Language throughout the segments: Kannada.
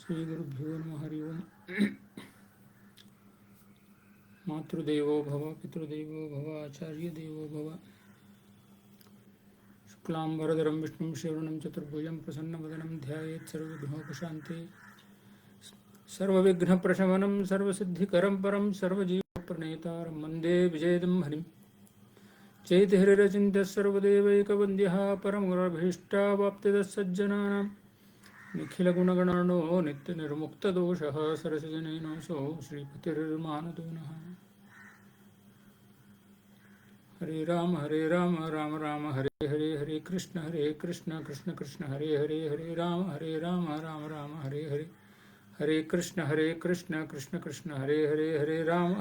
ಶ್ರೀ ಗುರುಭ್ಯೋ ನಮಃ ಹರಿ ಓಂ. ಮಾತೃದೇವೋ ಭವ ಪಿತೃದೇವೋ ಭವ ಆಚಾರ್ಯ ದೇವೋ ಭವ. ಶುಕ್ಲಾಂಬರಧರಂ ವಿಷ್ಣುಂ ಶರವಣಂ ಚತುರ್ಭುಜಂ ಪ್ರಸನ್ನವದನಂ ಧ್ಯಾಯೇತ್ ಸರ್ವವಿಘ್ನೋಪಶಾಂತಯೇ. ಸರ್ವವಿಘ್ನಪ್ರಶಮನಂ ಸರ್ವಸಿದ್ಧಿಕರಂ ಪರಂ ಸರ್ವಜೀವಪ್ರಣೇತಾರಂ ವಂದೇ ವಿಜಯದಂ ಹರಿಂ. ಚೈತಿಹರಿರಚಿಂತ್ಯಃ ಸರ್ವದೇವೈಕವಂದ್ಯಃ ಪರಮಗುರುರಭೀಷ್ಟಾವಾಪ್ತಿದಃ ಸಜ್ಜನಾನಾಂ. ನಿಖಿಲಗುಣಗಣಾರ್ಣೋ ನಿತ್ಯನಿರ್ಮುಕ್ತದೋಷಃ ಸರಸಿಜನೈನೋऽಸौ ಶ್ರೀಪತಿರ್ಮಾನದೋ ನಃ. ಹರೇ ರಾಮ ರಾಮ ರಾಮ ಹರೇ ಹರೇ, ಹರೇ ಕೃಷ್ಣ ಕೃಷ್ಣ ಕೃಷ್ಣ ಹರೇ ಹರೇ, ಹರೇ ರಾಮ ರಾಮ ರಾಮ ಹರೇ ಹರೇ, ಹರೇ ಕೃಷ್ಣ ಕೃಷ್ಣ ಕೃಷ್ಣ ಹರೇ ಹರೇ, ಹರೇ ರಾಮ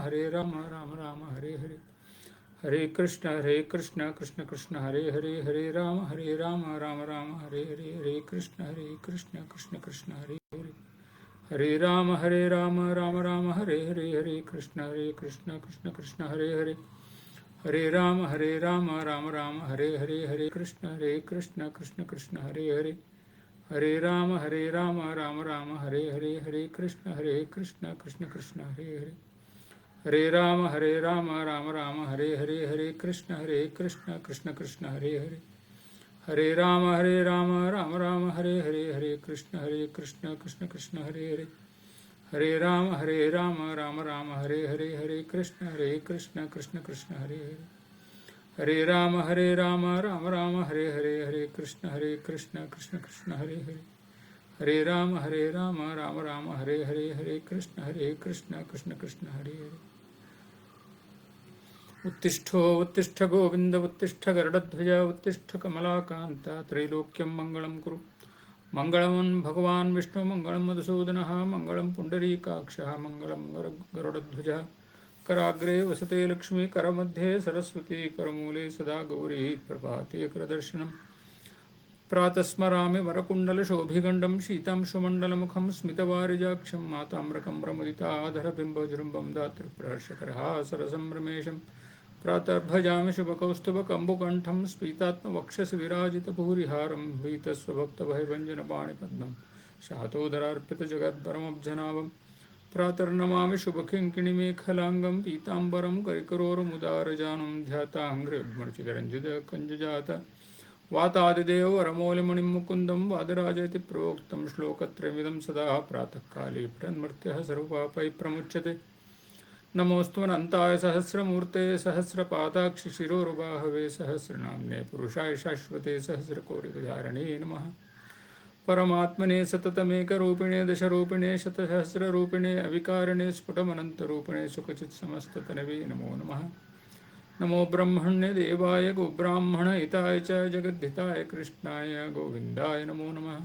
ರಾಮ ರಾಮ ಹರೇ ಹರೇ, ಹರೇ ಕೃಷ್ಣ ಕೃಷ್ಣ ಕೃಷ್ಣ ಹರೇ ಹರೇ, ಹರೇ ರಾಮ ರಾಮ ರಾಮ ಹರೇ ಹರೇ, ಹರೇ ಕೃಷ್ಣ ಕೃಷ್ಣ ಕೃಷ್ಣ ಹರೇ ಹರೇ, ಹರೇ ರಾಮ ರಾಮ ರಾಮ ಹರೇ ಹರೇ, ಹರೇ ಕೃಷ್ಣ ಕೃಷ್ಣ ಕೃಷ್ಣ ಹರೇ ಹರೇ, ಹರೇ ರಾಮ ರಾಮ ರಾಮ ಹರೇ ಹರೇ, ಹರೇ ಕೃಷ್ಣ ಕೃಷ್ಣ ಕೃಷ್ಣ ಹರೇ ಹರೇ, ಹರೇ ರಾಮ ರಾಮ ರಾಮ ಹರೇ ಹರೇ, ಹರೇ ಕೃಷ್ಣ ಕೃಷ್ಣ ಕೃಷ್ಣ ಹರೇ ಹರೇ, ಹರೇ ರಾಮ ರಾಮ ರಾಮ ಹರೇ ಹರೇ, ಹರೇ ಕೃಷ್ಣ ಕೃಷ್ಣ ಕೃಷ್ಣ ಹರೇ ಹರೇ, ಹರೇ ರಾಮ ರಾಮ ರಾಮ ಹರೇ ಹರೇ, ಹರೇ ಕೃಷ್ಣ ಕೃಷ್ಣ ಕೃಷ್ಣ ಹರೇ ಹರೇ, ಹರೇ ರಾಮ ರಾಮ ರಾಮ ಹರೇ ಹರೇ, ಹರೇ ಕೃಷ್ಣ ಕೃಷ್ಣ ಕೃಷ್ಣ ಹರೇ ಹರೇ, ಹರೇ ರಾಮ ರಾಮ ರಾಮ ಹರೇ ಹರೇ, ಹರೇ ಕೃಷ್ಣ ಕೃಷ್ಣ ಕೃಷ್ಣ ಹರೇ ಹರೇ, ಹರೇ ರಾಮ ರಾಮ ರಾಮ ಹರೇ ಹರೇ, ಹರೇ ಕೃಷ್ಣ ಕೃಷ್ಣ ಕೃಷ್ಣ ಹರೇ ಹರೇ. ಉತ್ತಿಷ್ಠ ಗೋವಿಂದ ಉತ್ತಿಷ್ಠ ಗರುಡಧ್ವಜ ಉತ್ತಿಷ್ಠ ಕಮಲಾಕಾಂತ ತ್ರೈಲೋಕ್ಯಂ ಮಂಗಳಂ ಕುರು. ಮಂಗಳಮನ್ ಭಗವಾನ್ ವಿಷ್ಣು ಮಂಗಳಂ ಮಧುಸೂದನಃ ಮಂಗಳಂ ಪುಂಡರೀಕಾಕ್ಷಃ ಮಂಗಳಂ ಗರುಡಧ್ವಜ. कराग्रे वसते लक्ष्मी करमध्ये सरस्वती करमूले सदा गौरी प्रभाते करदर्शनम्. प्रातस्मरामि वरकुण्डलशोभिगण्डं शीतांशुमण्डलमुखं स्मितवारिजाक्षं माताम्रकं प्रमुदिताधरबिम्बजृम्बं दातृप्रहर्षकरः सरसंभ्रमेशं. प्रातर्भजामि शुभकौस्तुभकम्बुकण्ठं स्फीतात्मवक्षसि विराजितभूरिहारं वीतस्वभक्तभयभञ्जनपाणिपद्मं शातोदरार्पितजगद्परमब्जनाभं. प्रातर्नमामि शुभकिङ्किणिमेखलाङ्गं पीताम्बरं करिकरोरुमुदारजानं ध्याताङ्घ्रिमर्चितरञ्जितकञ्जजात. वातादिदेव वरमौलिमणिं मुकुन्दं वादराजयति प्रोक्तं श्लोकत्रयमिदं सदा प्रातःकाले प्रन्मर्त्यः सर्वपापैः प्रमुच्यते. नमोऽस्त्वनन्ताय सहस्रमूर्ते सहस्रपादाक्षि शिरोरुबाहवे सहस्रनाम्ने पुरुषाय शाश्वते सहस्रकोटिधारणे नमः. परमात्मने सततमेकरूपिणे दशरूपिणे शतसहस्ररूपिणे अविकारिणे स्फुटमनन्तरूपिणे सुखचित्समस्ततनवे नमो नमः. नमो ब्रह्मण्य देवाय गोब्राह्मण हिताय च जगद्धिताय कृष्णाय गोविन्दाय नमो नमः.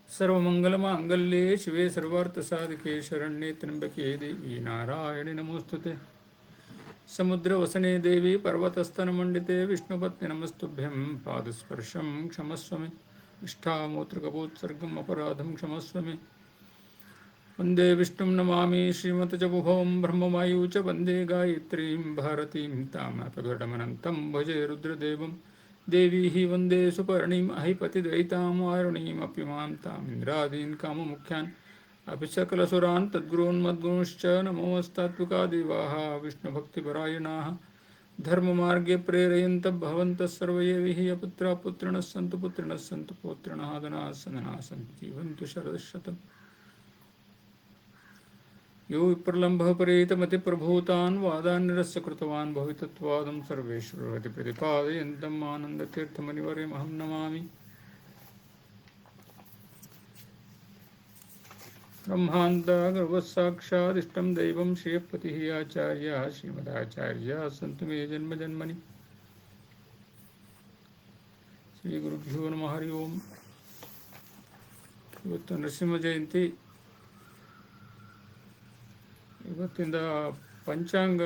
सर्वमङ्गलमाङ्गल्ये शिवे सर्वार्थसाधिके शरण्ये त्र्यम्बके देवी नारायणे नमोऽस्तुते. समुद्रवसने देवी पर्वतस्तनमण्डिते विष्णुपत्नि नमस्तुभ्यं. पादस्पर्शं क्षमस्व मे निष्ठामूत्रकपोत्सर्गम् अपराधं क्षमस्व मे. वन्दे विष्णुं नमामि श्रीमतजबुभौं ब्रह्मवायुं च वन्दे गायत्रीं भारतीं तामपगडमनन्तं भजे रुद्रदेवं. देवी हि वन्दे सुपर्णीम् अहिपतिदयितां वारुणीमपि मां तामिन्द्रादीन् काममुख्यान् अपि सकलसुरान् तद्गुरोन्मद्गुंश्च नमोस्तात्विका देवाः विष्णुभक्तिपरायणाः. धर्ममार्गे प्रेरयन्तः भवन्तः सर्व एव हि अपुत्राः पुत्रिणः सन्तु पुत्रिणः सन्तु पौत्रिणः धनाः सधनाः सन्तु जीवन्तु शरदशतम्. यो विप्रलम्भः परेतमतिप्रभूतान् वादान् निरस्य कृतवान् भवितत्वादं सर्वेश्वरति प्रतिपादयन्तम् आनन्दतीर्थमनिवर्यमहं नमामि. ब्रह्मान्तर्गर्भसाक्षादिष्टं दैवं श्रियपतिः आचार्यः श्रीमदाचार्यः सन्तु मे जन्मजन्मनि. श्रीगुरुभ्यो नमः हरि ओಂ. ಇವತ್ತು ನರಸಿಂಹ ಜಯಂತಿ. ಇವತ್ತಿಂದ ಪಂಚಾಂಗ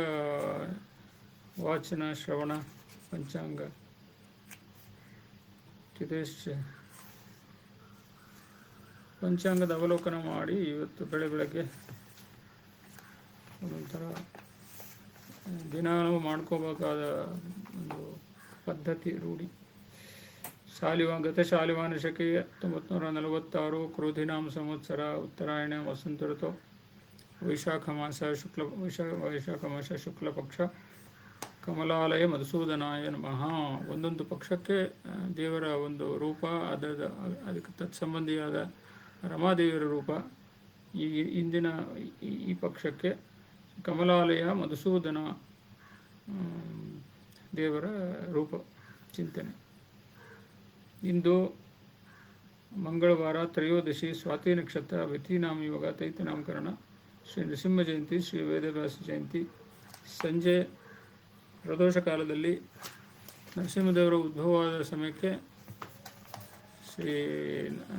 ವಾಚನ ಶ್ರವಣ ಪಂಚಾಂಗ ಪಂಚಾಂಗದ ಅವಲೋಕನ ಮಾಡಿ ಇವತ್ತು ಬೆಳಗ್ಗೆ ಒಂಥರ ದಿನ ಮಾಡ್ಕೋಬೇಕಾದ ಒಂದು ಪದ್ಧತಿ ರೂಢಿ. ಗತಶಾಲಿವಾನ ಶಕೆ 1946 ಕ್ರೋಧಿನಾಮ ಸಂವತ್ಸರ ಉತ್ತರಾಯಣ ವಸಂತ ಋತು ವೈಶಾಖ ಮಾಸ ಶುಕ್ಲ ಪಕ್ಷ ಕಮಲಾಲಯ ಮಧುಸೂದನಾಯ ನಮಃ. ಒಂದೊಂದು ಪಕ್ಷಕ್ಕೆ ದೇವರ ಒಂದು ರೂಪ, ಅದಕ್ಕೆ ತತ್ಸಂಬಂಧಿಯಾದ ರಮಾದೇವಿಯರ ರೂಪ. ಈ ಇಂದಿನ ಈ ಪಕ್ಷಕ್ಕೆ ಕಮಲಾಲಯ ಮಧುಸೂದನ ದೇವರ ರೂಪ ಚಿಂತನೆ. ಇಂದು ಮಂಗಳವಾರ, ತ್ರಯೋದಶಿ, ಸ್ವಾತಿ ನಕ್ಷತ್ರ, ವ್ಯತಿನಾಮ ಯೋಗ, ತೈತ ನಾಮಕರಣ, ಶ್ರೀ ನರಸಿಂಹ ಜಯಂತಿ, ಶ್ರೀ ವೇದವ್ಯಾಸ ಜಯಂತಿ. ಸಂಜೆ ಪ್ರದೋಷ ಕಾಲದಲ್ಲಿ ನರಸಿಂಹದೇವರ ಉದ್ಭವವಾದ ಸಮಯಕ್ಕೆ ಶ್ರೀ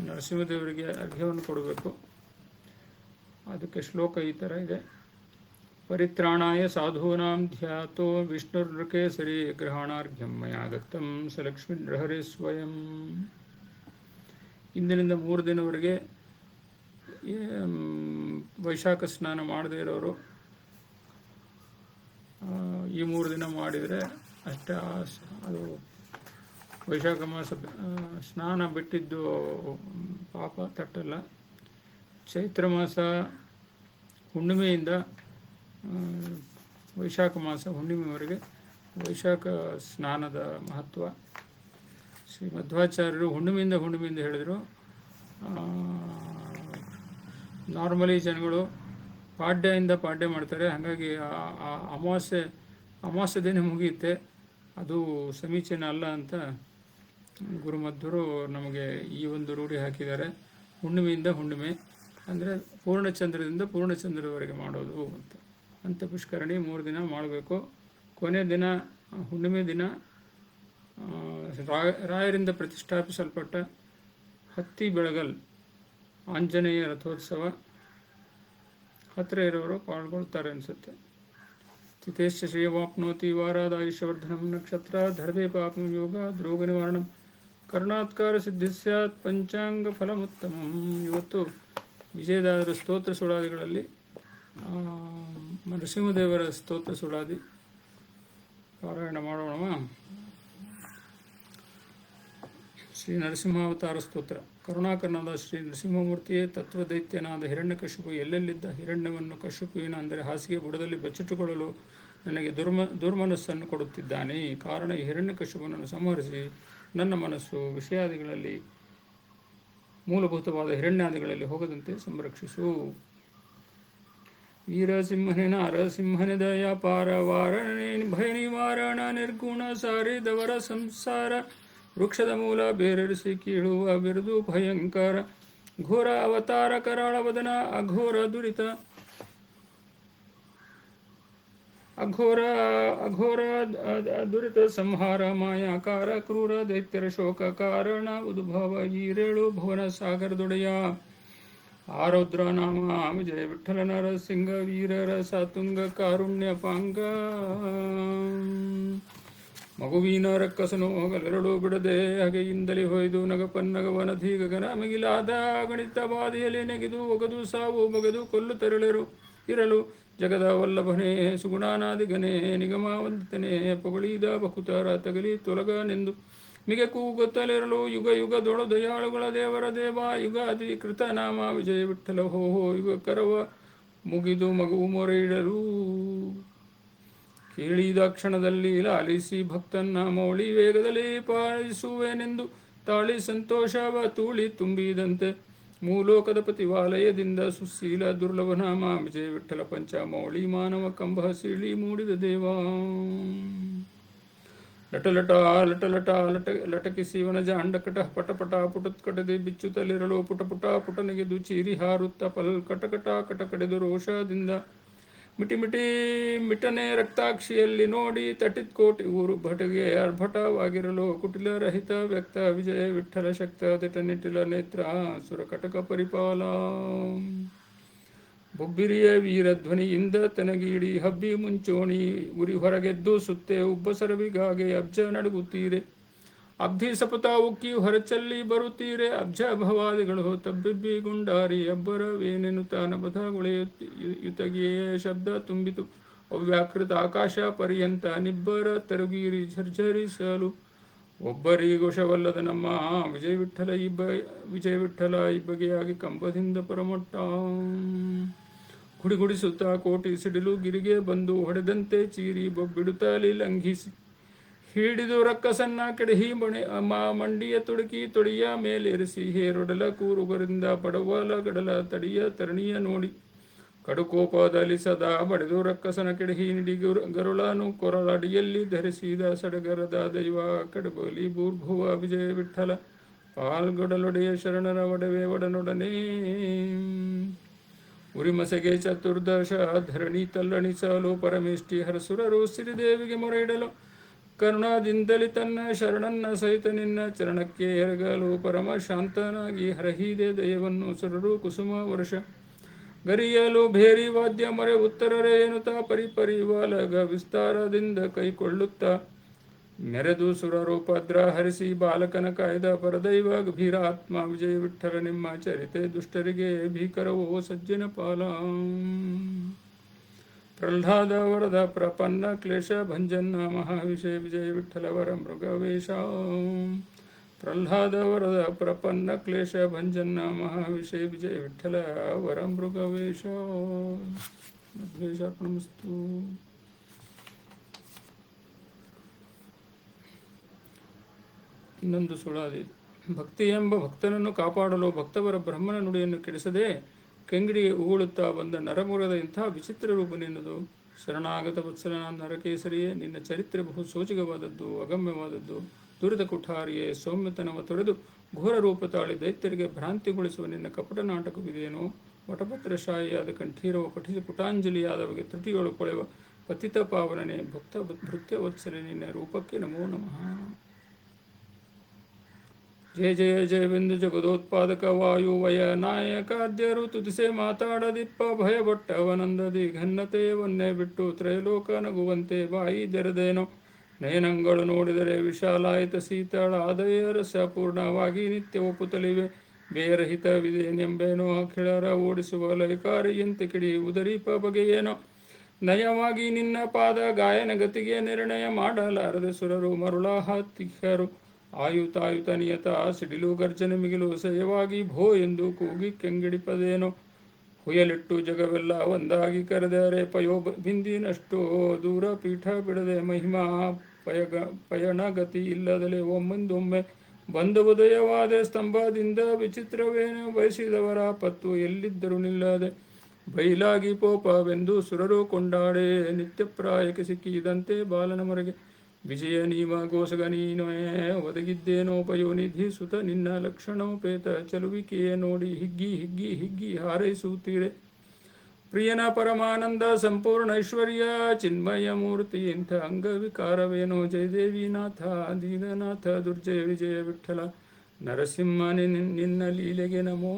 ನರಸಿಂಹದೇವರಿಗೆ ಅರ್ಘ್ಯವನ್ನು ಕೊಡಬೇಕು. ಅದಕ್ಕೆ ಶ್ಲೋಕ ಈ ಥರ ಇದೆ: ಪರಿತ್ರಾಣಾಯ ಸಾಧೂನಾಂ ಧ್ಯಾತೋ ವಿಷ್ಣುರ್ನೃಕೇಸರಿ ಗ್ರಹಣಾರ್ಘ್ಯಂ ಮಯಾ ದತ್ತಂ ಸ ಲಕ್ಷ್ಮೀ ನೃಹರಿ ಸ್ವಯಂ. ಇಂದಿನಿಂದ 3 ದಿನವರೆಗೆ ವೈಶಾಖ ಸ್ನಾನ ಮಾಡದೇ ಇರೋರು ಈ 3 ದಿನ ಮಾಡಿದರೆ ಅಷ್ಟೇ, ಅದು ವೈಶಾಖ ಮಾಸ ಸ್ನಾನ ಬಿಟ್ಟಿದ್ದು ಪಾಪ ತಟ್ಟಲ್ಲ. ಚೈತ್ರ ಮಾಸ ಹುಣ್ಣಿಮೆಯಿಂದ ವೈಶಾಖ ಮಾಸ ಹುಣ್ಣಿಮೆವರೆಗೆ ವೈಶಾಖ ಸ್ನಾನದ ಮಹತ್ವ. ಶ್ರೀ ಮಧ್ವಾಚಾರ್ಯರು ಹುಣ್ಣಿಮೆಯಿಂದ ಹೇಳಿದರು. ನಾರ್ಮಲಿ ಜನಗಳು ಪಾಡ್ಯ ಮಾಡ್ತಾರೆ, ಹಾಗಾಗಿ ಅಮಾವಾಸ್ಯೆ ದಿನ ಮುಗಿಯುತ್ತೆ, ಅದು ಸಮೀಚೀನ ಅಲ್ಲ ಅಂತ ಗುರುಮಧ್ವರು ನಮಗೆ ಈ ಒಂದು ರೂಢಿ ಹಾಕಿದ್ದಾರೆ. ಹುಣ್ಣಿಮೆಯಿಂದ ಹುಣ್ಣಿಮೆ ಅಂದರೆ ಪೂರ್ಣಚಂದ್ರದಿಂದ ಪೂರ್ಣಚಂದ್ರದವರೆಗೆ ಮಾಡೋದು ಅಂತ ಪುಷ್ಕರಣಿ 3 ದಿನ ಮಾಡಬೇಕು. ಕೊನೆ ದಿನ ಹುಣ್ಣಿಮೆ ದಿನ ರಾಯರಿಂದ ಪ್ರತಿಷ್ಠಾಪಿಸಲ್ಪಟ್ಟ ಹತ್ತಿ ಬೆಳಗಲ್ ಆಂಜನೇಯ ರಥೋತ್ಸವ ಹತ್ತಿರ ಇರೋರು ಪಾಲ್ಗೊಳ್ತಾರೆ ಅನಿಸುತ್ತೆ. ತಿಥೇಶ್ಚ ಶ್ರೇಯವಾಪ್ನೋತಿ ವಾರಾದಾಯುಷ್ಯವರ್ಧನಂ ನಕ್ಷತ್ರ ಧರ್ಮೇ ಪಾಪಂ ಯೋಗ ರೋಗ ನಿವಾರಣಂ ಕರ್ಣಾತ್ಕಾರ ಸಿದ್ಧಿ ಸ್ಯಾತ್ ಪಂಚಾಂಗ ಫಲಮುತ್ತಮಂ. ಇವತ್ತು ವಿಜಯದಾಸರ ಸ್ತೋತ್ರ ಸುಳಾದಿಗಳಲ್ಲಿ ನರಸಿಂಹದೇವರ ಸ್ತೋತ್ರ ಸುಳಾದಿ ಪಾರಾಯಣ ಮಾಡೋಣ. ಶ್ರೀ ನರಸಿಂಹಾವತಾರ ಸ್ತೋತ್ರ. ಕರುಣಾಕರನಾದ ಶ್ರೀ ನರಸಿಂಹಮೂರ್ತಿಯೇ ತತ್ವದೈತ್ಯನಾದ ಹಿರಣ್ಯಕಶಿಪು ಎಲ್ಲೆಲ್ಲಿದ್ದ ಹಿರಣ್ಯವನ್ನು ಕಶಿಪುವಿನ ಅಂದರೆ ಹಾಸಿಗೆ ಬುಡದಲ್ಲಿ ಬಚ್ಚಿಟ್ಟುಕೊಳ್ಳಲು ನನಗೆ ದುರ್ಮನಸ್ಸನ್ನು ಕೊಡುತ್ತಿದ್ದಾನೆ. ಕಾರಣ ಈ ಹಿರಣ್ಯಕಶಿಪುವನ್ನು ಸಂಹರಿಸಿ ನನ್ನ ಮನಸ್ಸು ವಿಷಯಾದಿಗಳಲ್ಲಿ ಮೂಲಭೂತವಾದ ಹಿರಣ್ಯಾದಿಗಳಲ್ಲಿ ಹೋಗದಂತೆ ಸಂರಕ್ಷಿಸು. ವೀರಸಿಂಹನೆ ನಾರಸಿಂಹನೆ ದಯಾಪಾರ ವಾರಣೆ ಭಯ ನಿವಾರಣ ನಿರ್ಗುಣ ಸಾರಿದವರ ಸಂಸಾರ ವೃಕ್ಷದ ಮೂಲ ಬೇರೆರಿಸಿ ಕೀಳುವ ಬಿರುದು ಭಯಂಕರ ಘೋರ ಅವತಾರ ಕರಾಳ ವದನ ಅಘೋರ ದುರಿತ ಸಂಹಾರ ಮಾಯಾಕಾರ ಕ್ರೂರ ದೈತ್ಯರ ಶೋಕ ಕಾರಣ ಉದ್ಭವ ಈರೇಳು ಭುವನ ಸಾಗರದೊಡೆಯ ಆರೌದ್ರ ನಾಮ ವಿಜಯ ವಿಠಲ ನರಸಿಂಗ ವೀರರ ಸಾತುಂಗ ಕಾರುಣ್ಯ ಪಾಂಗ. ಮಗುವಿನ ರಕ್ಕಸನು ಹೋಗಲೆರಡು ಬಿಡದೆ ಹಗೆಯಿಂದಲೇ ಹೊಯ್ದು ನಗಪನ್ನಗವನಧಿ ಗಗನ ಮಿಗಿಲಾದ ಗಣಿತ ಬಾಧೆಯಲ್ಲಿ ನೆಗೆದು ಒಗದು ಸಾವು ಬಗೆದು ಕೊಲ್ಲು ಇರಲು ಜಗದ ವಲ್ಲಭನೇ ಸುಗುಣಾನಾದಿಗನೇ ನಿಗಮವಂತನೇ ಪೊಗಳಿದ ಬಕುತರ ತಗಲಿ ತೊಲಗನೆಂದು ಮಿಗೆ ಕೂಗುತ್ತಲಿರಲು ಯುಗ ಯುಗದೊಳು ದಯಾಳುಗಳ ದೇವರ ದೇವ ಯುಗಾದಿ ಕೃತ ನಾಮ ವಿಜಯ ವಿಠಲ ಹೋ ಯುಗ ಕರವ ಮುಗಿದು ಮಗುವು ಮೊರೆ ಇಡಲು ಕೇಳಿದ ಕ್ಷಣದಲ್ಲಿ ಲಾಲಿಸಿ ಭಕ್ತನ್ನ ಮೌಳಿ ವೇಗದಲ್ಲಿ ಪಾಲಿಸುವೆನೆಂದು ತಾಳಿ ಸಂತೋಷವ ತೂಳಿ ತುಂಬಿದಂತೆ ಮೂಲೋಕದ ಪತಿವಾಲಯದಿಂದ ಸುಶೀಲ ದುರ್ಲಭ ನಾಮ ವಿಜಯ ವಿಠಲ ಪಂಚ ಮೌಳಿ ಮಾನವ ಕಂಬ ಸೀಳಿ ಮೂಡಿದ ದೇವ. ಲಟಕಿಸಿ ವನಜ ಅಂಡಕಟ ಪಟಪಟ ಪುಟತ್ಕಟದೆ ಬಿಚ್ಚುತ್ತಲಿರಲು ಪುಟನೆಗೆದು ಚೀರಿ ಹಾರುತ್ತ ಕಟಕಟ ಕಟಕಡೆದು ರೋಷದಿಂದ ಮಿಟನೆ ರಕ್ತಾಕ್ಷಿಯಲ್ಲಿ ನೋಡಿ ತಟಿತ್ ಕೋಟಿ ಊರು ಭಟಗೆ ಅರ್ಭಟವಾಗಿರಲು ಕುಟಿಲ ರಹಿತ ವ್ಯಕ್ತ ವಿಜಯ ವಿಠಲ ಶಕ್ತ ದಿಟನಿಟಿಲ ನೇತ್ರ ಸುರ ಕಟಕ ಪರಿಪಾಲ. ಬೊಬ್ಬಿರಿಯ ವೀರಧ್ವನಿಯಿಂದ ತನಗೀಡಿ ಹಬ್ಬಿ ಮುಂಚೋಣಿ ಉರಿ ಹೊರಗೆದ್ದು ಸುತ್ತೆ ಉಬ್ಬಸರವಿಗಾಗೆ ಅಬ್ಜ ನಡುಗುತ್ತೀರೆ ಅಬ್ಧಿ ಸಪತ ಉಕ್ಕಿ ಹೊರಚಲ್ಲಿ ಬರುತ್ತೀರೆ ಅಬ್ಜ ಭವಾದಿಗಳು ತಬ್ಬಿಬ್ಬಿ ಗುಂಡಾರಿ ಅಬ್ಬರವೇನೆನುತ ನಬಧಗುಳೆಯುತ್ತಗಿಯೇ ಶಬ್ದ ತುಂಬಿತು ಅವ್ಯಾಕೃತ ಆಕಾಶ ಪರ್ಯಂತ ನಿಬ್ಬರ ತರುಗೀರಿ ಝರ್ಝರಿಸಲು ಒಬ್ಬರಿಗೊಶವಲ್ಲದ ನಮ್ಮ ವಿಜಯ ವಿಠಲ ಇಬ್ಬಗೆಯಾಗಿ ಕಂಬದಿಂದ ಪರಮಟ್ಟ ಗುಡಿಗುಡಿಸುತ್ತಾ ಕೋಟಿ ಸಿಡಿಲು ಗಿರಿಗೆ ಬಂದು ಹೊಡೆದಂತೆ ಚೀರಿ ಬೊಬ್ಬಿಡುತ್ತಲೇ ಲಂಘಿಸಿ ಹಿಡಿದು ರಕ್ಕಸನ್ನ ಕೆಡಹಿ ಮಂಡಿಯ ತುಡುಕಿ ತೊಡಿಯ ಮೇಲೇರಿಸಿ ಹೇರೊಡಲ ಕೂರುಗರಿಂದ ಪಡವಲ ಗಡಲ ತಡಿಯ ತರಣಿಯ ನೋಡಿ ಕಡುಕೋಪದಲ್ಲಿ ಸದಾ ಬಡಿದು ರಕ್ಕಸನ ಕೆಡಹಿ ನಿಡಿ ಗರುಳನು ಕೊರಳಡಿಯಲ್ಲಿ ಧರಿಸಿದ ಸಡಗರದ ದೈವ ಕಡಬಲಿ ಭೂರ್ಭುವ ವಿಜಯ ವಿಠಲ ಪಾಲ್ಗೊಡಲೊಡೆಯ ಶರಣರ ಒಡವೆ ಒಡನೊಡನೆ ಉರಿಮಸೆಗೆ ಚತುರ್ದಶ ಧರಣಿ ತಲ್ಲಣಿಸಲು ಪರಮೇಷ್ಠಿ ಹರಸುರರು ಸಿರಿದೇವಿಗೆ ಮೊರೆಯಿಡಲು ಕರುಣಾದಿಂದಲಿ ತನ್ನ ಶರಣನ್ನ ಸಹಿತ ನಿನ್ನ ಚರಣಕ್ಕೆ ಎರಗಲು ಪರಮ ಶಾಂತನಾಗಿ ಹರಹಿದೆ ದಯವನ್ನು ಸುರರು ಕುಸುಮ ವರ್ಷ ಗರಿಯಲು ಭೇರಿ ವಾದ್ಯ ಮೊರೆ ಉತ್ತರರೇ ಎನ್ನುತ್ತಾ ಪರಿಪರಿವಾಲಗ ವಿಸ್ತಾರದಿಂದ ಕೈಕೊಳ್ಳುತ್ತಾ ಮೆರೆದು ಸುರರೂಪದ್ರ ಹರಿಸಿ ಬಾಲಕನ ಕಾಯ್ದ ಪರದೈವ ಗಭೀರ ಆತ್ಮ ವಿಜಯ ವಿಠಲ ನಿಮ್ಮ ಚರಿತೆ ದುಷ್ಟರಿಗೆ ಭೀಕರವೋ ಸಜ್ಜನ ಪಾಲ ಪ್ರಹ್ಲಾದ ವರದ ಪ್ರಪನ್ನ ಕ್ಲೇಶ ಭಂಜನ್ನ ಮಹಾವಿಷಯ ವಿಜಯ ವಿಠಲ ವರ ಮೃಗವೇಶ ಪ್ರಹ್ಲಾದ ವರದ ಪ್ರಪನ್ನ ಕ್ಲೇಶ ಭಂಜನ್ನ ಮಹಾವಿಷಯ ವಿಜಯ ವಿಠಲ ವರ ಮೃಗವೇಶ ದ್ವೇಷಾರ್ಪಣಮಸ್ತು. ಇನ್ನೊಂದು ಸುಳಾದಿ. ಭಕ್ತಿ ಎಂಬ ಭಕ್ತನನ್ನು ಕಾಪಾಡಲು ಭಕ್ತವರ ಬ್ರಹ್ಮನ ನುಡಿಯನ್ನು ಕೆಡಿಸದೆ ಕೆಂಗಡಿಗೆ ಉಗುಳುತ್ತಾ ಬಂದ ನರಮುರದ ಇಂತಹ ವಿಚಿತ್ರ ರೂಪ ನಿನ್ನದು. ಶರಣಾಗತ ವತ್ಸಲನ ನರಕೇಸರಿಯೇ, ನಿನ್ನ ಚರಿತ್ರೆ ಬಹು ಸೋಜಿಗವಾದದ್ದು, ಅಗಮ್ಯವಾದದ್ದು. ದುರಿತ ಕುಠಾರಿಯೇ, ಸೌಮ್ಯತನವ ತೊರೆದು ಘೋರ ರೂಪ ತಾಳಿ ದೈತ್ಯರಿಗೆ ಭ್ರಾಂತಿಗೊಳಿಸುವ ನಿನ್ನ ಕಪಟ ನಾಟಕವಿದೇನೋ. ವಟಪತ್ರಶಾಹಿಯಾದ ಕಂಠೀರವ ಪಠಿಸಿ ಪುಟಾಂಜಲಿಯಾದವಗೆ ತೃಟಿಯೊಳು ಕೊಳೆವ ಪತಿತ ಪಾವನನೆ ಭಕ್ತ ಭೃತ್ಯ ವತ್ಸಲೆ ನಿನ್ನ ರೂಪಕ್ಕೆ ನಮೋ ನಮಃ. ಜಯ ಜಯ ಜಯವೆಂದು ಜಗದೋತ್ಪಾದಕ ವಾಯುವಯ ನಾಯಕಾದ್ಯರು ತುದಿಸೆ ಮಾತಾಡದಿಪ್ಪ ಭಯಪಟ್ಟವನಂದದಿ ಘನ್ನತೆಯವನ್ನೇ ಬಿಟ್ಟು ತ್ರೈಲೋಕ ನಗುವಂತೆ ಬಾಯಿ ತೆರೆದೇನೋ. ನಯನಗಳು ನೋಡಿದರೆ ವಿಶಾಲಾಯಿತ ಶೀತಳ ಆದಯ ರಸ ಪೂರ್ಣವಾಗಿ ನಿತ್ಯ ಒಪ್ಪುತ್ತಲಿವೆ. ಬೇರಹಿತವಿದೇನೆಂಬೇನೋ ಅಖಿಳರ ಓಡಿಸುವ ಲೈಕಾರಿಯಂತೆ ಕಿಡಿ ಉದರೀಪ ಬಗೆಯೇನೋ. ನಯವಾಗಿ ನಿನ್ನ ಪಾದ ಗಾಯನ ಗತಿಗೆ ನಿರ್ಣಯ ಮಾಡಲಾರದೆ ಸುರರು ಮರುಳಾಹತಿಹರು. ಆಯುತಾಯುತ ನಿಯತ ಸಿಡಿಲು ಗರ್ಜನೆ ಮಿಗಿಲು ಸಯವಾಗಿ ಭೋ ಎಂದು ಕೂಗಿ ಕೆಂಗಿಡಿಪದೇನೋ. ಹುಯಲಿಟ್ಟು ಜಗವೆಲ್ಲ ಒಂದಾಗಿ ಕರೆದರೆ ಪಯೋ ಬಿಂದಿನಷ್ಟು ದೂರ ಪೀಠ ಬಿಡದೆ ಮಹಿಮಾ ಪಯಣಗತಿ ಇಲ್ಲದಲೇ ಒಮ್ಮಿಂದೊಮ್ಮೆ ಬಂದ ಉದಯವಾದ ಸ್ತಂಭದಿಂದ ವಿಚಿತ್ರವೇನು ಬಯಸಿದವರ ಪತ್ತು ಎಲ್ಲಿದ್ದರೂ ನಿಲ್ಲದೆ ಬೈಲಾಗಿ ಪೋಪವೆಂದು ಸುರರು ಕೊಂಡಾಡೆ ನಿತ್ಯಪ್ರಾಯಕ್ಕೆ ಸಿಕ್ಕಿದಂತೆ ಬಾಲನ ಮೊರೆಗೆ. ವಿಜಯ ನೀವ ಗೋಸಗ ನೀನೇ ಒದಗಿದ್ದೇನೋ ಪಯೋನಿಧಿ ಸುತ ನಿನ್ನ ಲಕ್ಷಣೋಪೇತ ಚಲುವಿಕೆಯೇ ನೋಡಿ ಹಿಗ್ಗಿ ಹಿಗ್ಗಿ ಹಿಗ್ಗಿ ಹಾರೈಸುತ್ತೀರೆ. ಪ್ರಿಯನ ಪರಮಾನಂದ ಸಂಪೂರ್ಣ ಐಶ್ವರ್ಯ ಚಿನ್ಮಯ ಮೂರ್ತಿ ಇಂಥ ಅಂಗವಿಕಾರವೇನೋ. ಜಯದೇವಿನಾಥ ದೀನನಾಥ ದುರ್ಜಯ ವಿಜಯ ವಿಠಲ ನರಸಿಂಹ ನಿನ್ನ ಲೀಲೆಗೆ ನಮೋ.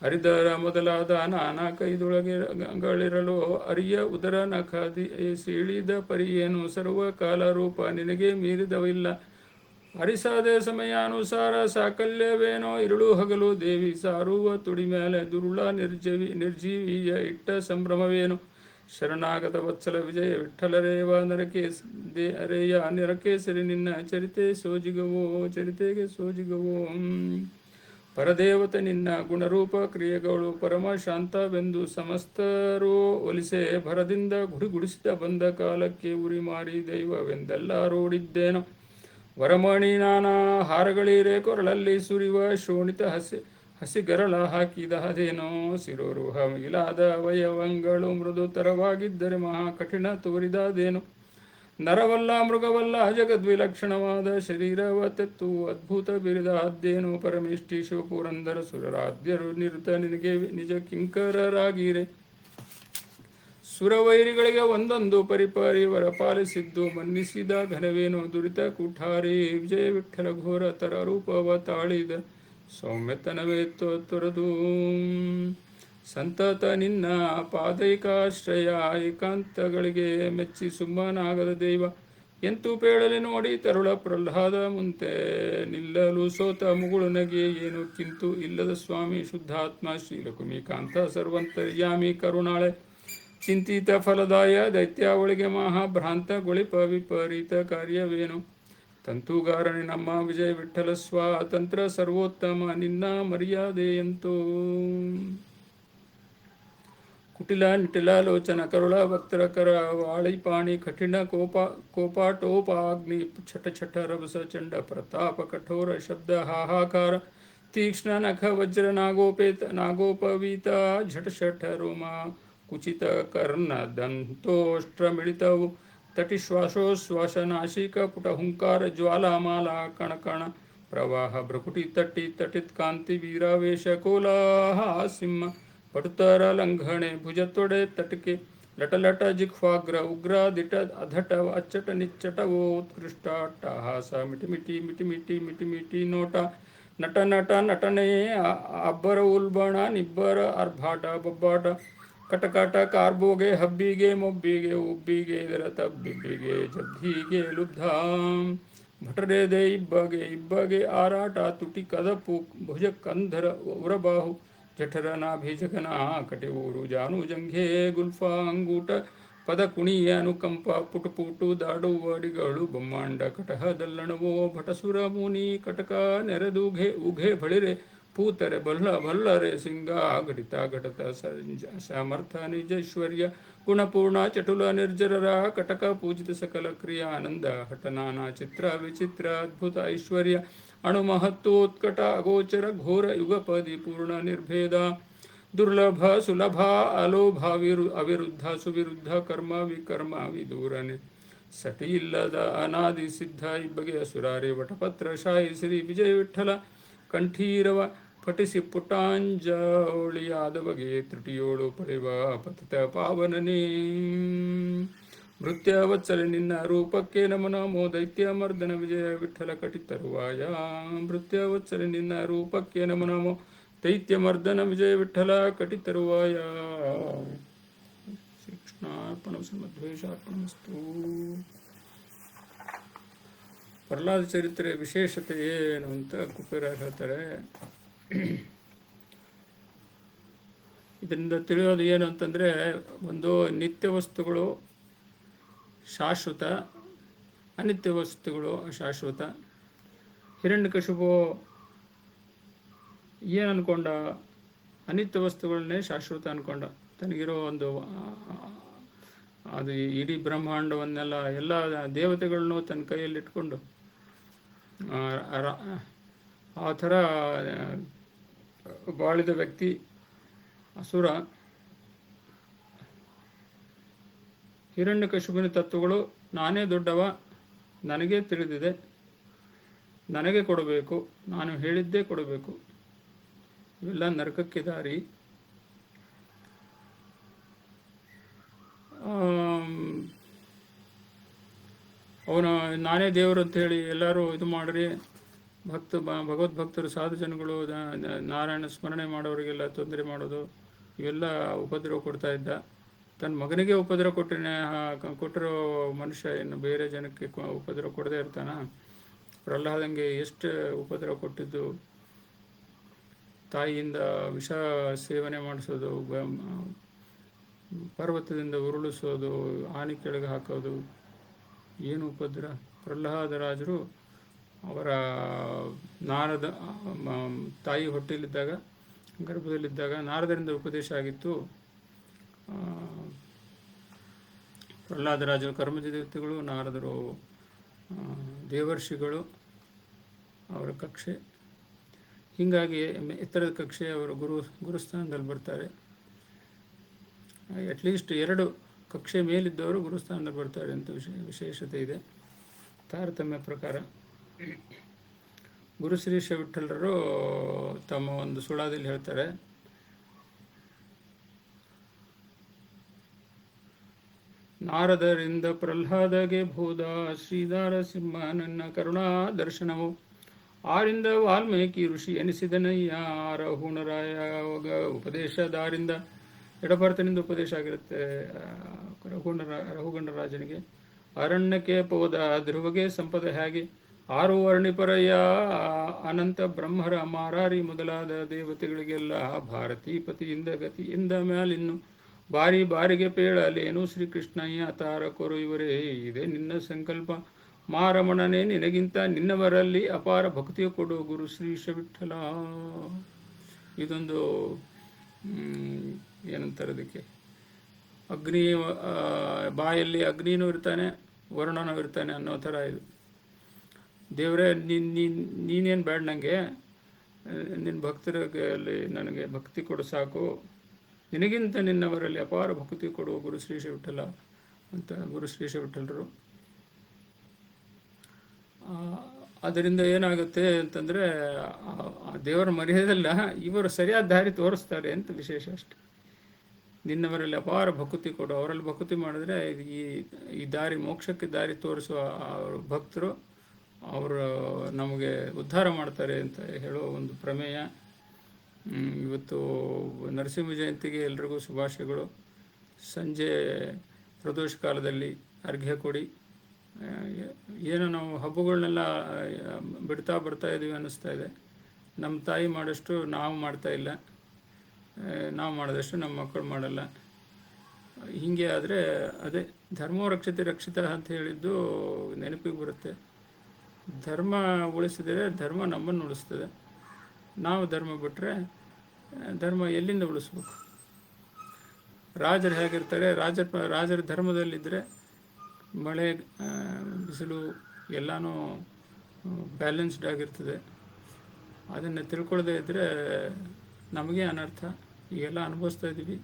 ಹರಿದರ ಮೊದಲಾದ ನಾನಾ ಕೈದೊಳಗೆಗಳಿರಲು ಅರಿಯ ಉದರ ನಖದಿ ಸೀಳಿದ ಪರಿಯೇನು. ಸರ್ವಕಾಲ ರೂಪ ನಿನಗೆ ಮೀರಿದವಿಲ್ಲ. ಹರಿಸಾದೆ ಸಮಯಾನುಸಾರ ಸಾಕಲ್ಯವೇನೋ. ಇರುಳು ಹಗಲು ದೇವಿ ಸಾರುವ ತುಡಿ ಮೇಲೆ ದುರುಳ ನಿರ್ಜೀವಿಯ ಇಟ್ಟ ಸಂಭ್ರಮವೇನು. ಶರಣಾಗತ ವತ್ಸಲ ವಿಜಯ ವಿಠಲರೇವ ಅರೆಯ ನರಕೇಸರಿ ನಿನ್ನ ಚರಿತೆಗೆ ಸೋಜಿಗವೋ. ಪರದೇವತೆ ನಿನ್ನ ಗುಣರೂಪ ಕ್ರಿಯೆಗಳು ಪರಮ ಶಾಂತವೆಂದು ಸಮಸ್ತರೂ ಒಲಿಸೆ ಭರದಿಂದ ಗುಡಿಗುಡಿಸಿದ ಬಂದ ಕಾಲಕ್ಕೆ ಉರಿ ಮಾರಿ ದೈವವೆಂದೆಲ್ಲಾರೋಡಿದ್ದೇನೋ. ವರಮಣಿ ನಾನಾ ಹಾರಗಳಿರೆ ಕೊರಳಲ್ಲಿ ಸುರಿವ ಶೋಣಿತ ಹಸಿಗರಳ ಹಾಕಿದಹದೇನೋ. ಶಿರೋರುಹ ಮಿಗಿಲಾದ ಅವಯವಗಳು ಮೃದು ತರವಾಗಿದ್ದರೆ ಮಹಾ ಕಠಿಣ ತೋರಿದಾದೇನು. ನರವಲ್ಲ ಮೃಗವಲ್ಲ ಜಗದ್ವಿಲಕ್ಷಣವಾದ ಶರೀರವ ತೆತ್ತು ಅದ್ಭುತ ಬಿರಿದಾದ್ದೇನು. ಪರಮೇಷ್ಠಿ ಶಿವಪುರಂದರ ಸುರರಾಧ್ಯರು ನಿರುತ ನಿನಗೆ ನಿಜ ಕಿಂಕರರಾಗಿರೆ. ಸುರವೈರಿಗಳಿಗೆ ಒಂದೊಂದು ಪರಿಪರಿವರ ಪಾಲಿಸಿದ್ದು ಮನ್ನಿಸಿದ ಘನವೇನು. ದುರಿತ ಕುಠಾರಿ ವಿಜಯ ವಿಠಲ ಘೋರ ತರ ರೂಪವ ತಾಳಿದ ಸೌಮ್ಯತನವೇ ತೊರೆದು ಸಂತತ ನಿನ್ನ ಪಾದೈಕಾಶ್ರಯ ಏಕಾಂತಗಳಿಗೆ ಮೆಚ್ಚಿ ಸುಮ್ಮನಾಗದ ದೈವ. ಎಂತೂ ಪೇಳಲೆ ನೋಡಿ ತರುಳ ಪ್ರಹ್ಲಾದ ಮುಂತೆ ನಿಲ್ಲಲು ಸೋತ ಮುಗುಳು ನಗೆ ಏನು ಕಿಂತು ಇಲ್ಲದ ಸ್ವಾಮಿ ಶುದ್ಧಾತ್ಮ ಶ್ರೀಲಕುಮಿ ಕಾಂತ ಸರ್ವಂತರ್ಯಾಮಿ ಕರುಣಾಳೆ. ಚಿಂತಿತ ಫಲದಾಯ ದೈತ್ಯಾವಳಿಗೆ ಮಹಾಭ್ರಾಂತ ಗೊಳಿಪ ವಿಪರೀತ ಕಾರ್ಯವೇನು ತಂತುಗಾರನೆ ನಮ್ಮ ವಿಜಯ ವಿಠಲ ಸ್ವಾತಂತ್ರ್ಯ ಸರ್ವೋತ್ತಮ ನಿನ್ನ ಮರ್ಯಾದೆಯಂತೂ ಕುಟಿಲ ನಿಟಿಲ ಲೋಚನ ಕರುಳ ವಕ್ತರ ಕರ ವಾಳಿಪಾಣಿ ಕಠಿಣ ಕೋಪಾಟೋಪಾಗ್ನಿ ಛಟ ಛಟ ರಭಸ ಚಂಡ ಪ್ರತಾಪ ಕಠೋರ ಶಬ್ದ ಹಾಹಾಕಾರ ತೀಕ್ಷ್ಣ ನಖ ವಜ್ರ ನಾಗೋಪವೀತ ಝಟ ಶಠ ರೋಮ ಕುಚಿತ ಕರ್ಣ ದಂತೋಷ್ಟ್ರ ಮಿಳಿತವು ತಟಿಶ್ವಾಸೋಶ್ವಾಸ ನಾಶಿಕ ಪುಟ ಹುಂಕಾರ ಜ್ವಾಲಾಮಾಲ ಕಣಕಣ ಪ್ರವಾಹ ಭ್ರಕುಟಿ ತಟಿತ್ ಕಾಂತಿ ವೀರಾವೇಶ ಕೋಲಾಹ ಸಿಂಹ ಪಟುತರ ಲಂಘಣೆ ಭುಜತೊಡೆ ತಟಕೆ ಲಟಲಟ ಜಿಹ್ವಾಗ್ರ ಉಗ್ರ ದಿಟ ಅಧಟ ಅಚ್ಚಟ ನಿಚ್ಚಟವೋ ಉತ್ಕೃಷ್ಟ ಅಟ್ಟಹಾಸ ಮಿಟಿಮಿಟಿ ನೋಟ ನಟನೆ ಅಬ್ಬರ ಉಲ್ಬಣ ನಿಬ್ಬರ ಅರ್ಭಾಟ ಬಬ್ಬಾಟ ಕಟಕಟ ಕಾರ್ಬೋಗೆ ಹಬ್ಬಿಗೆ ಮೊಬ್ಬಿಗೆ ಉಬ್ಬಿಗೆ ಇದರ ತಬ್ಬಿಬ್ಬಿಗೆ ಜಬ್ಬಿಗೆ ಲುಬ್ಧಾಂ ಭಟರೆದೆ ಇಬ್ಬಗೆ ಆರಾಟ ತುಟಿ ಕದಪು ಭುಜ ಕಂಧರ ಉರಬಾಹು ಜಠರ ನಾಭಿಜಗನ ಕಟೆ ಊರು ಜಾನು ಜಂಘೆ ಗುಲ್ಫಾ ಅಂಗೂಟ ಪದ ಕುಣಿಯ ಅನುಕಂಪ ಪುಟುಪುಟು ದಾಡುವ ಅಡಿಗಳು ಬೊಮ್ಮಾಂಡ ಕಟಹ ದಲ್ಲಣವೋ ಭಟಸುರ ಮುನಿ ಕಟಕ ನೆರೆದುಘೆ ಉಘೆ ಬಳಿರೆ ಪೂತರೆ ಬಲ್ಲರೆ ಸಿಂಗ ಘಟಿತ ಘಟತ ಸಮರ್ಥ ನಿಜೈಶ್ವರ್ಯ ಗುಣಪೂರ್ಣ ಚಟುಲ ನಿರ್ಜರರ ಕಟಕ ಪೂಜಿತ ಸಕಲ ಕ್ರಿಯಾ ಆನಂದ ಹಠನಾನಾ ಚಿತ್ರ ವಿಚಿತ್ರ ಅದ್ಭುತ ಐಶ್ವರ್ಯ ಅಣುಮಹತ್ವೋತ್ಕಟ ಅಗೋಚರ ಘೋರ ಯುಗಪದಿ ಪೂರ್ಣ ನಿರ್ಭೇದ ದುರ್ಲಭ ಸುಲಭ ಅಲೋಭ ಅವಿರುದ್ಧ ಸುವಿರುದ್ಧ ಕರ್ಮ ವಿಕರ್ಮ ವಿದೂರನೆ ಸಟಿ ಇಲ್ಲದ ಅನಾದಿ ಸಿದ್ಧ ಇಬ್ಬಗೆಯ ಸುರಾರಿ ವಟಪತ್ರ ಶಾಹಿ ಶ್ರೀ ವಿಜಯ ವಿಠಲ ಕಂಠೀರವ ಪಠಿಸಿ ಪುಟಾಂಜಲಿಯಾದ ಬಗೆ ತೃಟಿಯೋಳು ಪಡೆವ ಪತಿತ ಪಾವನನೇ ಭೃತ್ಯ ವತ್ಸಲ ನಿನ್ನ ರೂಪಕ್ಕೆ ನಮೋ ದೈತ್ಯ ಮರ್ದನ ವಿಜಯ ವಿಠಲ ಕಟಿತರುವಾಯ ಭೃತ್ಯ ವತ್ಸಲ ನಿನ್ನ ರೂಪಕ್ಕೆ ನಮೋ ದೈತ್ಯ ಮರ್ದನ ವಿಜಯ ವಿಠಲ ಕಟಿತರುವಾಯ ಶ್ರೀಕೃಷ್ಣಾರ್ಪಣ ಮಧ್ವೇಶಾರ್ಪಣಮಸ್ತು. ಪ್ರಹ್ಲಾದ ಚರಿತ್ರೆ ವಿಶೇಷತೆ ಏನು ಅಂತ ಕುಪೇರ ಹೇಳ್ತಾರೆ. ಇದರಿಂದ ತಿಳಿಯೋದು ಏನು ಅಂತಂದರೆ, ಒಂದು ನಿತ್ಯ ವಸ್ತುಗಳು ಶಾಶ್ವತ, ಅನಿತ್ಯ ವಸ್ತುಗಳು ಅಶಾಶ್ವತ. ಹಿರಣ್ಯಕಶಿಪು ಏನು ಅಂದ್ಕೊಂಡ? ಅನಿತ್ಯ ವಸ್ತುಗಳನ್ನೇ ಶಾಶ್ವತ ಅಂದ್ಕೊಂಡ. ತನಗಿರೋ ಒಂದು ಅದು ಇಡೀ ಬ್ರಹ್ಮಾಂಡವನ್ನೆಲ್ಲ ಎಲ್ಲ ದೇವತೆಗಳನ್ನು ತನ್ನ ಕೈಯಲ್ಲಿಟ್ಕೊಂಡು ಆ ಥರ ಬಾಳಿದ ವ್ಯಕ್ತಿ ಅಸುರ. ಹಿರಣ್ಯಕಶಿಪುವಿನ ತತ್ವಗಳು ನಾನೇ ದೊಡ್ಡವ, ನನಗೇ ತಿಳಿದಿದೆ, ನನಗೆ ಕೊಡಬೇಕು, ನಾನು ಹೇಳಿದ್ದೇ ಕೊಡಬೇಕು, ಇವೆಲ್ಲ ನರಕಕ್ಕೆ ದಾರಿ. ಅವನು ನಾನೇ ದೇವರು ಅಂತ ಹೇಳಿ ಎಲ್ಲರೂ ಇದು ಮಾಡ್ರಿ, ಭಗವದ್ಭಕ್ತರು ಸಾಧು ಜನಗಳು ನಾರಾಯಣ ಸ್ಮರಣೆ ಮಾಡೋರಿಗೆಲ್ಲ ತೊಂದರೆ ಮಾಡೋದು, ಇವೆಲ್ಲ ಉಪದ್ರವ ಕೊಡ್ತಾ ಇದ್ದ. ತನ್ನ ಮಗನಿಗೆ ಉಪದ್ರವ ಕೊಟ್ಟಿರೋ ಮನುಷ್ಯ ಇನ್ನು ಬೇರೆ ಜನಕ್ಕೆ ಉಪದ್ರವ ಕೊಡದೇ ಇರ್ತಾನ? ಪ್ರಹ್ಲಾದಂಗೆ ಎಷ್ಟು ಉಪದ್ರವ ಕೊಟ್ಟಿದ್ದು. ತಾಯಿಯಿಂದ ವಿಷ ಸೇವನೆ ಮಾಡಿಸೋದು, ಪರ್ವತದಿಂದ ಉರುಳಿಸೋದು, ಆನೆ ಕೆಳಗೆ ಹಾಕೋದು, ಏನು ಉಪದ್ರ. ಪ್ರಹ್ಲಾದರಾಜರು ಅವರ ನಾರದ ತಾಯಿ ಹೊಟ್ಟೆಯಲ್ಲಿದ್ದಾಗ, ಗರ್ಭದಲ್ಲಿದ್ದಾಗ ನಾರದರಿಂದ ಉಪದೇಶ ಆಗಿತ್ತು. ಪ್ರಹ್ಲಾದರಾಜರು ಕರ್ಮದೇವತೆಗಳು, ನಾರದರು ದೇವರ್ಷಿಗಳು, ಅವರ ಕಕ್ಷೆ. ಹೀಗಾಗಿ ಎತ್ತರದ ಕಕ್ಷೆ ಅವರು ಗುರುಸ್ಥಾನದಲ್ಲಿ ಬರ್ತಾರೆ. ಅಟ್ಲೀಸ್ಟ್ 2 ಕಕ್ಷೆ ಮೇಲಿದ್ದವರು ಗುರುಸ್ಥಾನದಲ್ಲಿ ಬರ್ತಾರೆ ಅಂತ ವಿಶೇಷತೆ ಇದೆ ತಾರತಮ್ಯ ಪ್ರಕಾರ. ಗುರುಶ್ರೀ ವಿಠಲರು ತಮ್ಮ ಒಂದು ಸುಳಾದಲ್ಲಿ ಹೇಳ್ತಾರೆ, ನಾರದರಿಂದ ಪ್ರಹ್ಲಾದಗೆ ಬೋಧ ಶ್ರೀಧರ ಸಿಂಹ ನನ್ನ ಕರುಣಾ ದರ್ಶನವು, ಆರಿಂದ ವಾಲ್ಮೀಕಿ ಋಷಿ ಎನಿಸಿದನಯ್ಯ ರಹುಣರಾಯ ಉಪದೇಶದಾರಿಂದ. ಎಡಭರ್ತನಿಂದ ಉಪದೇಶ ಆಗಿರುತ್ತೆ ರಘುಗಂಡರಾಜನಿಗೆ. ಅರಣ್ಯಕ್ಕೆ ಪೋದ ಧ್ರುವಗೆ ಸಂಪದ ಹೇಗೆ, 6 ವರ್ಣಿಪರಯ್ಯ ಅನಂತ ಬ್ರಹ್ಮರ ಮಾರಾರಿ ಮೊದಲಾದ ದೇವತೆಗಳಿಗೆಲ್ಲ ಭಾರತೀ ಪತಿಯಿಂದ ಗತಿಯಿಂದ ಮ್ಯಾಲಿನ್ನು ಬಾರಿ ಬಾರಿಗೆ ಪೇಳಲೇನು ಶ್ರೀಕೃಷ್ಣಯ್ಯ ತಾರಕರು ಇವರೇ, ಇದೆ ನಿನ್ನ ಸಂಕಲ್ಪ ಮಾರಮಣನೆ, ನಿನಗಿಂತ ನಿನ್ನವರಲ್ಲಿ ಅಪಾರ ಭಕ್ತಿಯ ಕೊಡು ಗುರು ಶ್ರೀಶ ವಿಠಲ. ಇದೊಂದು ಏನಂತಾರೆ ಅದಕ್ಕೆ, ಅಗ್ನಿ ಬಾಯಲ್ಲಿ ಅಗ್ನಿನೂ ಇರ್ತಾನೆ ವರುಣನೂ ಇರ್ತಾನೆ ಅನ್ನೋ ಥರ ಇದು. ದೇವರೇ ನೀನೇನು ಬೇಡ, ನನಗೆ ನಿನ್ನ ಭಕ್ತರಲ್ಲಿ ನನಗೆ ಭಕ್ತಿ ಕೊಡು ಸಾಕು, ನಿನಗಿಂತ ನಿನ್ನವರಲ್ಲಿ ಅಪಾರ ಭಕ್ತಿ ಕೊಡು ಗುರು ಶ್ರೀಶ ವಿಠಲ ಅಂತ ಗುರು ಶ್ರೀಶ ವಿಠಲರು. ಅದರಿಂದ ಏನಾಗುತ್ತೆ ಅಂತಂದರೆ ಆ ದೇವರ ಮರ್ಯಾದೆಲ್ಲ ಇವರು ಸರಿಯಾದ ದಾರಿ ತೋರಿಸ್ತಾರೆ ಅಂತ ವಿಶೇಷ ಅಷ್ಟೆ. ನಿನ್ನವರಲ್ಲಿ ಅಪಾರ ಭಕ್ತಿ ಕೊಡು, ಅವರಲ್ಲಿ ಭಕ್ತಿ ಮಾಡಿದ್ರೆ ಈ ದಾರಿ ಮೋಕ್ಷಕ್ಕೆ ದಾರಿ ತೋರಿಸುವ ಭಕ್ತರು ಅವರು ನಮಗೆ ಉದ್ಧಾರ ಮಾಡ್ತಾರೆ ಅಂತ ಹೇಳೋ ಒಂದು ಪ್ರಮೇಯ. ಇವತ್ತು ನರಸಿಂಹ ಜಯಂತಿಗೆ ಎಲ್ರಿಗೂ ಶುಭಾಶಯಗಳು. ಸಂಜೆ ಪ್ರದೋಷ ಕಾಲದಲ್ಲಿ ಅರ್ಘ್ಯ ಕೊಡಿ. ಏನು ನಾವು ಹಬ್ಬಗಳನ್ನೆಲ್ಲ ಬಿಡ್ತಾ ಬರ್ತಾ ಇದ್ದೀವಿ ಅನ್ನಿಸ್ತಾ ಇದೆ. ನಮ್ಮ ತಾಯಿ ಮಾಡೋಷ್ಟು ನಾವು ಮಾಡ್ತಾ ಇಲ್ಲ, ನಾವು ಮಾಡಿದಷ್ಟು ನಮ್ಮ ಮಕ್ಕಳು ಮಾಡಲ್ಲ. ಹೀಗೆ ಆದರೆ ಅದೇ ಧರ್ಮೋ ರಕ್ಷತೆ ರಕ್ಷಿತ ಅಂತ ಹೇಳಿದ್ದು ನೆನಪಿಗೆ ಬರುತ್ತೆ. ಧರ್ಮ ಉಳಿಸಿದರೆ ಧರ್ಮ ನಮ್ಮನ್ನು ಉಳಿಸ್ತದೆ. ನಾವು ಧರ್ಮ ಬಿಟ್ಟರೆ ಧರ್ಮ ಎಲ್ಲಿಂದ ಉಳಿಸ್ಬೇಕು? ರಾಜರು ಹೇಗಿರ್ತಾರೆ, ರಾಜರ ಧರ್ಮದಲ್ಲಿದ್ದರೆ ಮಳೆ ಬಿಸಿಲು ಎಲ್ಲನೂ ಬ್ಯಾಲೆನ್ಸ್ಡ್ ಆಗಿರ್ತದೆ. ಅದನ್ನು ತಿಳ್ಕೊಳ್ಳದೇ ಇದ್ದರೆ ನಮಗೆ ಅನರ್ಥ. ಈಗೆಲ್ಲ ಅನುಭವಿಸ್ತಾ ಇದ್ದೀವಿ.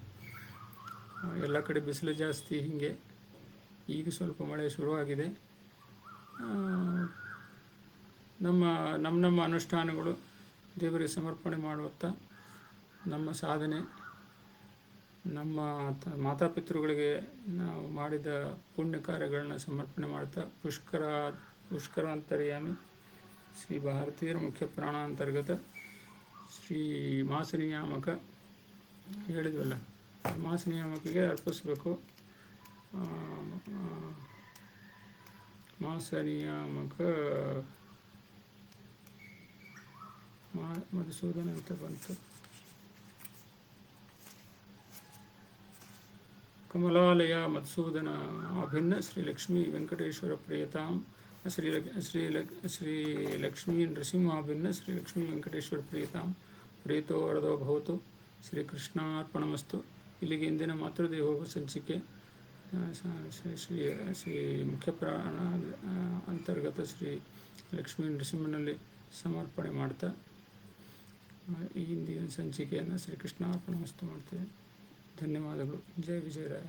ಎಲ್ಲ ಕಡೆ ಬಿಸಿಲು ಜಾಸ್ತಿ. ಹೀಗೆ ಈಗ ಸ್ವಲ್ಪ ಮಳೆ ಶುರುವಾಗಿದೆ. ನಮ್ಮ ಅನುಷ್ಠಾನಗಳು ದೇವರಿಗೆ ಸಮರ್ಪಣೆ ಮಾಡುತ್ತಾ ನಮ್ಮ ಸಾಧನೆ, ನಮ್ಮ ಮಾತಾಪಿತೃಗಳಿಗೆ ನಾವು ಮಾಡಿದ ಪುಣ್ಯ ಕಾರ್ಯಗಳನ್ನ ಸಮರ್ಪಣೆ ಮಾಡ್ತಾ ಪುಷ್ಕರಾಂತರ್ಯಾಮಿ ಶ್ರೀ ಭಾರತೀಯರ ಮುಖ್ಯ ಪ್ರಾಣಾಂತರ್ಗತ ಶ್ರೀ ಮಾಸ ನಿಯಾಮಕ ಹೇಳಿದ್ವಲ್ಲ, ಮಾಸ ನಿಯಾಮಕಿಗೆ ಅರ್ಪಿಸಬೇಕು. ಮಾಸ ನಿಯಾಮಕ ಮಧುಸೂದನ ಅಂತ ಬಂತು. ಕಮಲಾಲಯ ಮಧುಸೂದನ ಅಭಿನ್ನ ಶ್ರೀ ಲಕ್ಷ್ಮೀ ವೆಂಕಟೇಶ್ವರ ಪ್ರಿಯತಾಂ ಶ್ರೀ ಲಕ್ಷ್ಮೀ ನೃಸಿಂಹಾಭಿನ್ನ ಶ್ರೀ ಲಕ್ಷ್ಮೀ ವೆಂಕಟೇಶ್ವರ ಪ್ರಿಯತಾಂ ಪ್ರೀತೋ ವರದೋ ಭವತು. ಶ್ರೀ ಕೃಷ್ಣಾರ್ಪಣಮಸ್ತು. ಇಲ್ಲಿಗೆ ಇಂದಿನ ಮಾತೃದೇವೋಭವ ಸಂಚಿಕೆ ಶ್ರೀ ಮುಖ್ಯ ಪ್ರಾಣ ಅಂತರ್ಗತ ಶ್ರೀ ಲಕ್ಷ್ಮೀ ನೃಸಿಂಹನಲ್ಲಿ ಸಮರ್ಪಣೆ ಮಾಡ್ತಾ ಈ ಇಂದಿನ ಸಂಚಿಕೆಯನ್ನು ಶ್ರೀಕೃಷ್ಣಾರ್ಪಣಮಸ್ತು ಮಾಡ್ತೇವೆ. ಧನ್ಯವಾದಗಳು. ಜಯ ವಿಜಯರಾಯ.